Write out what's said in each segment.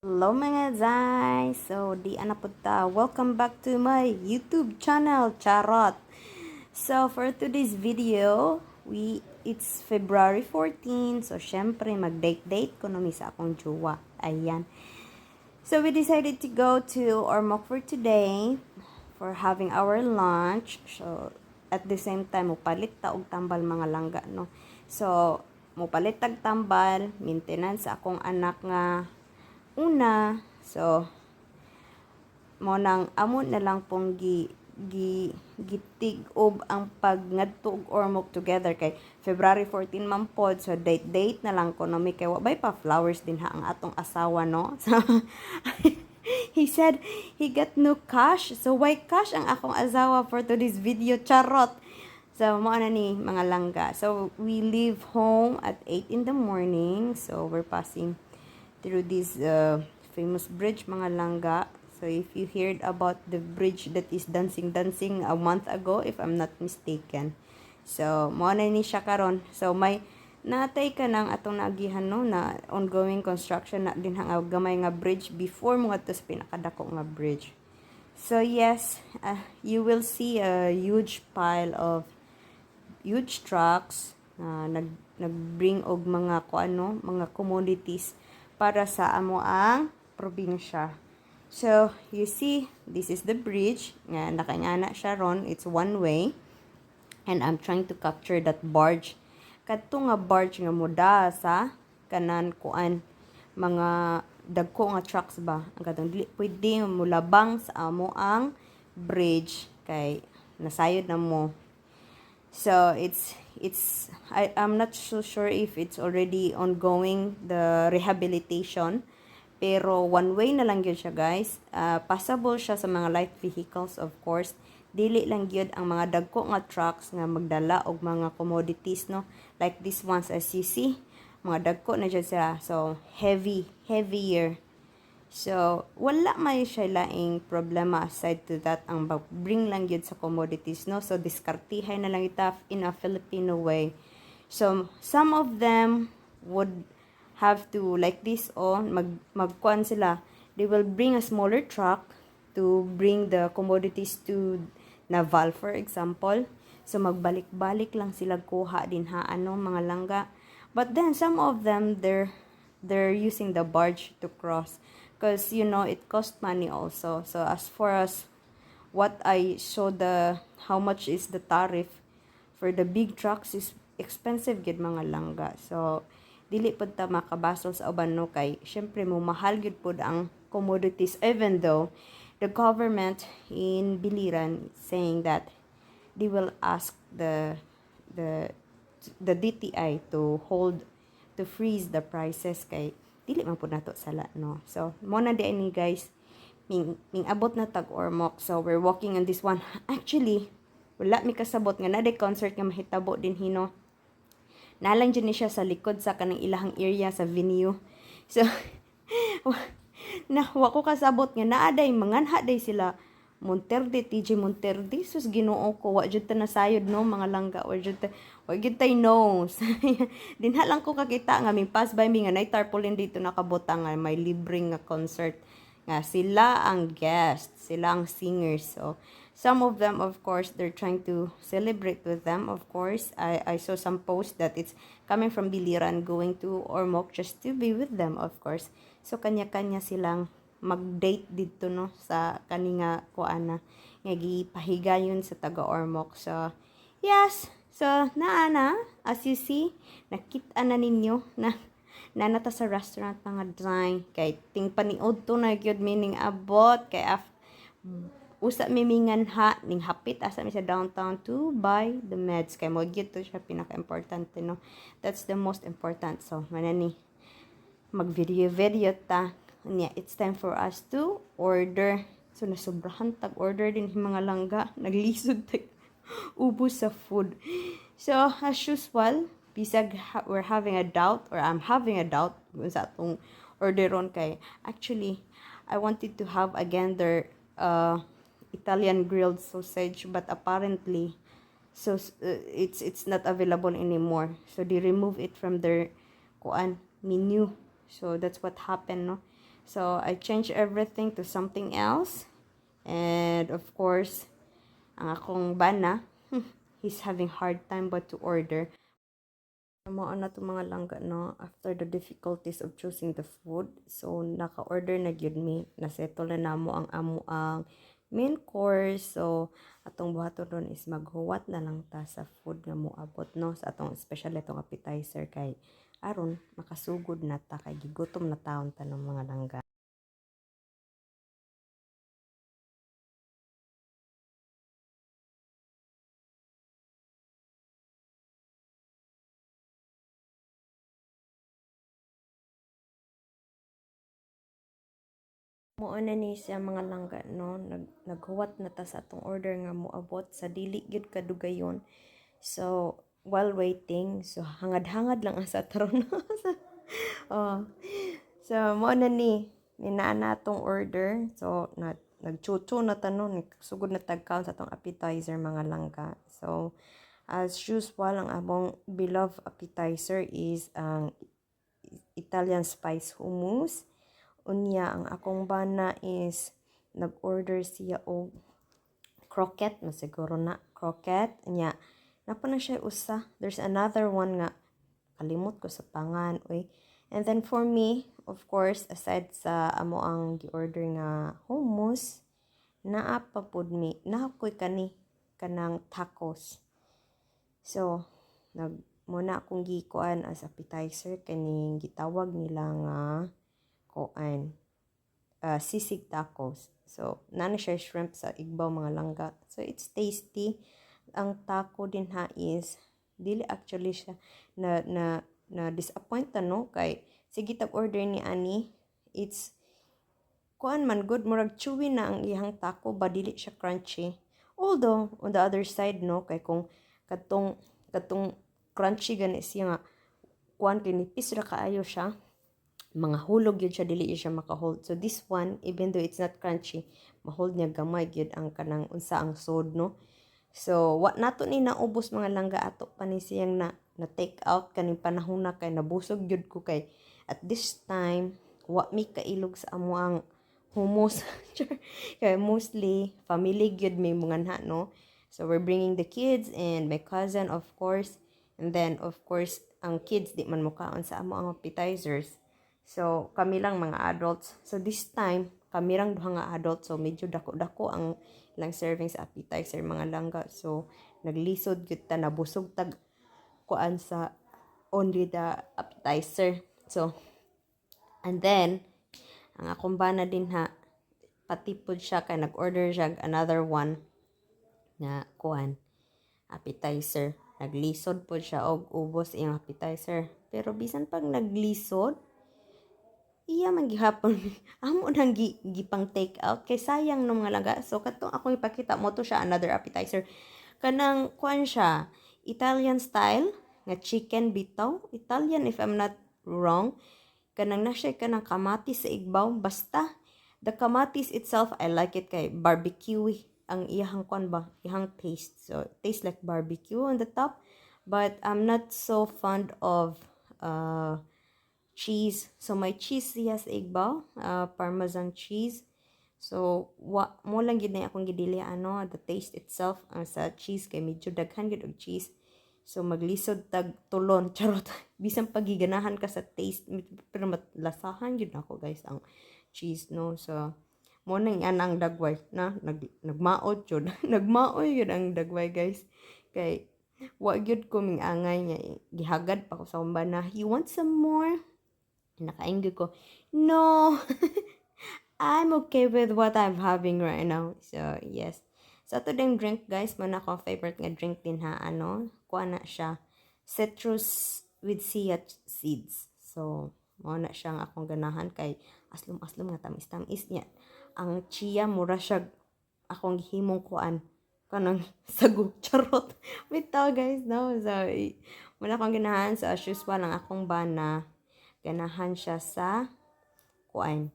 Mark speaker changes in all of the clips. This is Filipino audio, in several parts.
Speaker 1: Hello mga zay! So, di ana po ta. Welcome back to my YouTube channel, Charot! So, for today's video, it's February 14. So, syempre, mag-date-date ko numi sa akong jowa. Ayan. So, we decided to go to Ormoc for today for having our lunch. So, at the same time, mupalit ta og tambal mga langga, no? So, mupalit tag tambal, maintenance sa akong anak nga una. So, mo nang amo na lang pong gitig og ang pag ngadto og Ormoc together kay February 14 man pod. So date na lang ko no, may kay wabay pa flowers din ha ang atong asawa, no. So he said he got no cash, so why cash ang akong asawa for today's video, charot. So mo na ni mga langga. So we leave home at 8 in the morning. So we're passing through this famous bridge, mga langga. So if you heard about the bridge that is dancing a month ago, if I'm not mistaken. So mo na ni siya karon. So may natay ka nang atong naagihan, no, na ongoing construction na din hang gamay nga bridge before mo adto sa pinakadako nga bridge. So yes, you will see a huge pile of huge trucks na nagbring og mga kuano, mga commodities para sa amo ang probinsya. So, you see, this is the bridge. Nga, nakangana siya ron. It's one way. And I'm trying to capture that barge. Kadto nga barge nga muda sa kanan kuan mga dagko nga trucks ba. Ang katong dili pwede mulabang sa amo ang bridge kay nasayod na mo. So I'm not so sure if it's already ongoing, the rehabilitation, pero one way na lang yun siya, guys. Passable siya sa mga light vehicles, of course. Dili lang yun ang mga dagko nga trucks nga magdala og mga commodities, no, like this ones as you see, mga dagko na dyan sila. So heavier. So, wala may siya laing problema aside to that. Ang bring lang yun sa commodities, no? So, diskartihay na lang ita in a Filipino way. So, some of them would have to, like this, magkuan sila. They will bring a smaller truck to bring the commodities to Naval, for example. So, magbalik-balik lang sila kuha din ha, mga langga. But then, some of them, they're using the barge to cross. Because, it cost money also. So, as far as what I saw, how much is the tariff for the big trucks is expensive gid mga langga. So, dili pud ta makabasol sa uban, no, kay syempre mo mahal gid pud ang commodities, even though the government in Biliran saying that they will ask the DTI to freeze the prices kay dili man pud nato sala, no. So mo na di ni guys, ming abot na tag Ormoc. So we're walking on this one. Actually wala mi kasabot nga na concert nga mahitabo din hino. Nalang dyan ni siya sa likod sa kanang ilahang area sa venue. So wa ko kasabot nga naaday manganha day sila Monterde, TJ Monterde. Sus Ginoo ko, wa jud ta nasayod, no, mga langga. Wa jud tay nose. Dinha lang ko kakita nga may pass by mi nga nay tarpaulin dito nakabota nga may libreng nga concert nga sila ang guest, sila ang singers. So some of them, of course, they're trying to celebrate with them. Of course, I saw some post that it's coming from Biliran going to Ormoc just to be with them, of course. So kanya-kanya silang mag-date dito, no, sa kaninga kuana nga gipahigayon sa taga Ormoc. So yes, so naana, as you see, nakita na ninyo na nanata sa restaurant mga design kay ting paniod to na gyud meaning abot kay usa mimingan ha ning hapit asa mi sa downtown to buy the meds kay mo gyud to siya pinaka-importante, no. That's the most important. So manani mag video ta niya, it's time for us to order. So nasubrahan tag order din mga langga, naglisod tag ubos sa food. So as usual, bisag we're having a doubt, or I'm having a doubt sa atong orderon kay actually I wanted to have again their Italian grilled sausage, but apparently it's not available anymore. So they remove it from their menu. So that's what happened, no. So I changed everything to something else. And of course, ang akong bana, he's having hard time but to order. Mao na to mga langga no after the difficulties of choosing the food. So naka-order na gyud mi. Nasettle na namo ang amo ang main course. So atong buhaton ron is maghuwat na lang ta sa food nga moabot no sa atong especially atong appetizer kay aron makasugod na ta kay gigutom na taon ta ng mga langga. Mao na ni siya mga langga no naghuwat na ta sa atong order nga moabot sa dili gyud kadugayon. So while waiting so hangad-hangad lang asa taron. Oh. So mo na ni ninana atong order. So nagchucho na tanon sugod na tagkaon sa atong appetizer mga langga. So as usual ang among beloved appetizer is ang Italian spice hummus. Unya ang akong bana is nag-order siya og croquette na siguro na croquette nya napa na siya usa. There's another one nga kalimot ko sa pangan oy. And then for me, of course, aside sa amo ang gi-order nga hummus, naa pa pud mi, naa koy kanang tacos. So, muna akong gikuan as appetizer kaning gitawag nila nga kuan sisig tacos. So, nana siya shrimp sa igbaw mga langga. So, it's tasty. Ang taco din ha is dili actually siya na disappoint no kay sige tag order ni ani it's kuan man good murag chewy na ang iyang taco ba dili siya crunchy although on the other side no kay kung katong crunchy gani siya nga kuan kay nipis ra kaayo siya mga hulog yun siya dili siya makahold so this one even though it's not crunchy mahold niya gamay gyud ang kanang unsa ang sod no. So, wa nato ni naubos mga langga ato pa ni siyang na take out kaning panahon na kay nabusog gyud ko kay at this time wa mi kailog sa amo ang hummus kay mostly family gyud may mga na no. So we're bringing the kids and my cousin of course and then of course ang kids di man mukaon sa amo ang appetizers. So kami lang mga adults. So this time kami lang duha nga adults so medyo dako-dako ang lang serving sa appetizer mga langga. So naglisod gyud ta nabusog tag kuan sa only the appetizer. So and then ang akong bana din ha pati pud siya kay nag-order siya another one na kuan appetizer. Naglisod po siya og ubos iyang appetizer. Pero bisan pag naglisod iya man gihapon amo nang gipang take out kay sayang no mga langga. So katong ako ipakita mo to siya another appetizer kanang kuan siya Italian style nga chicken bitaw Italian if I'm not wrong kanang na siya kanang kamatis sa igbaw basta the kamatis itself I like it kay barbecue ang iyang kuan ba iyang taste so tastes like barbecue on the top but I'm not so fond of cheese. So, may cheese siya sa igbaw, parmesan cheese. So, mo lang gid na akong gidili ano, the taste itself ang sa cheese kay medyo daghan gid og cheese. So, maglisod tag tulon, charot. Bisan pagiganahan ka sa taste, pero matlasahan gid ako guys ang cheese no. So, mo nang yan ang dagway na nagmaot jud. Nagmaoy yun ang dagway guys. Kay wa gyud ko ming angay nga gihagad pa ko sa kumbana. You want some more? Nakainggi ko, no, I'm okay with what I'm having right now. So, yes. So, ito ding drink, guys. Man ako favorite nga drink din ha. Ano? Kuha na siya. Citrus with chia seeds. So, mo na siya nga akong ganahan kay aslom-aslom nga tamis-tamis niya. Ang chia, mura siya akong himong kuan. Kanang sago, charot. Bitaw, guys, no? So, muna akong ganahan. So, as usual, ang akong bana ganahan siya sa kuan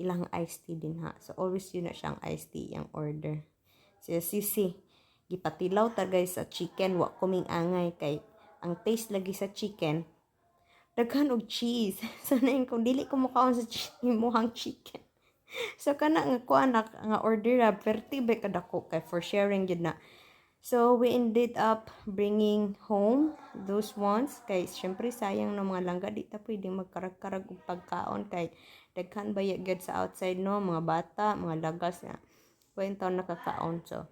Speaker 1: ilang iced tea din ha so always yun na siyang iced tea yung order siya sisi gipatilaw ta guys sa chicken wa kuming angay kay ang taste lagi sa chicken daghan og cheese. So nain kung dili ko mukaon sa imuhang chicken. So kana nga kuan nga order ra perti ba kadako kay for sharing gid na. So we ended up bringing home those ones kay syempre sayang no mga langga di ta pwedeng magkarag-karag og pagkaon kay daghan ba gid sa outside no mga bata, mga lagas nga. Kwento nakakaon so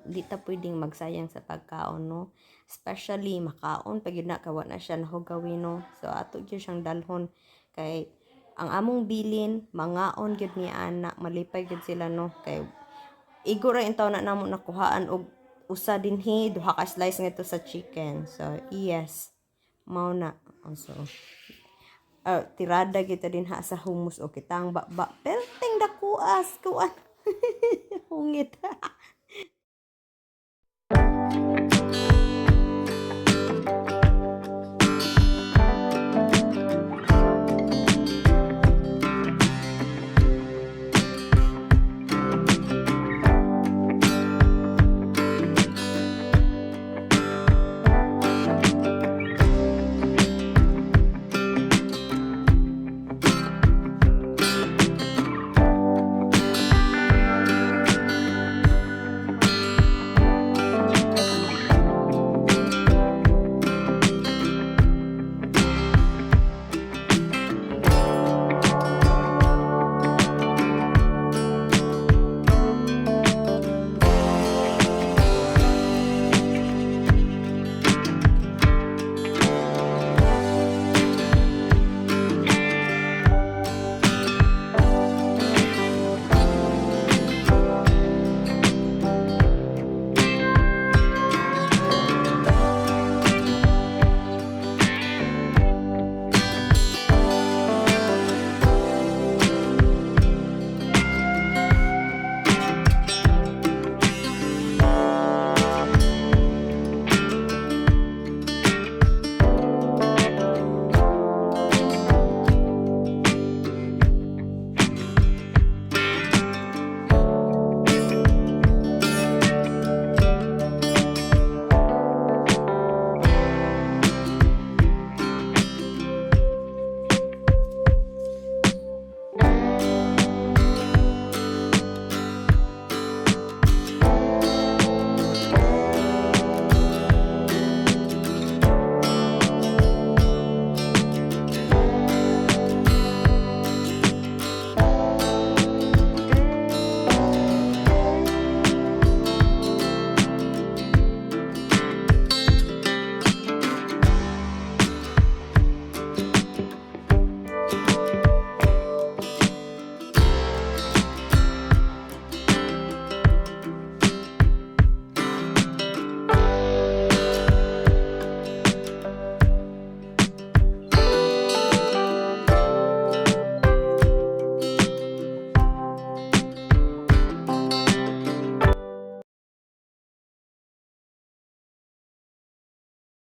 Speaker 1: di ta pwedeng magsayang sa pagkaon no, especially makaon pag yun na kawa na siya nahugawin no, so ato gyud siyang dalhon kay ang among bilin mangaon gyud ni anak malipay gyud sila no, kay igo ra intaw na namo nakuhaan og usa dinhi duha ka slice ngadto sa chicken, so yes mao na so tirada kita din ha sa hummus o kitang ba perting dakuas kuan hungit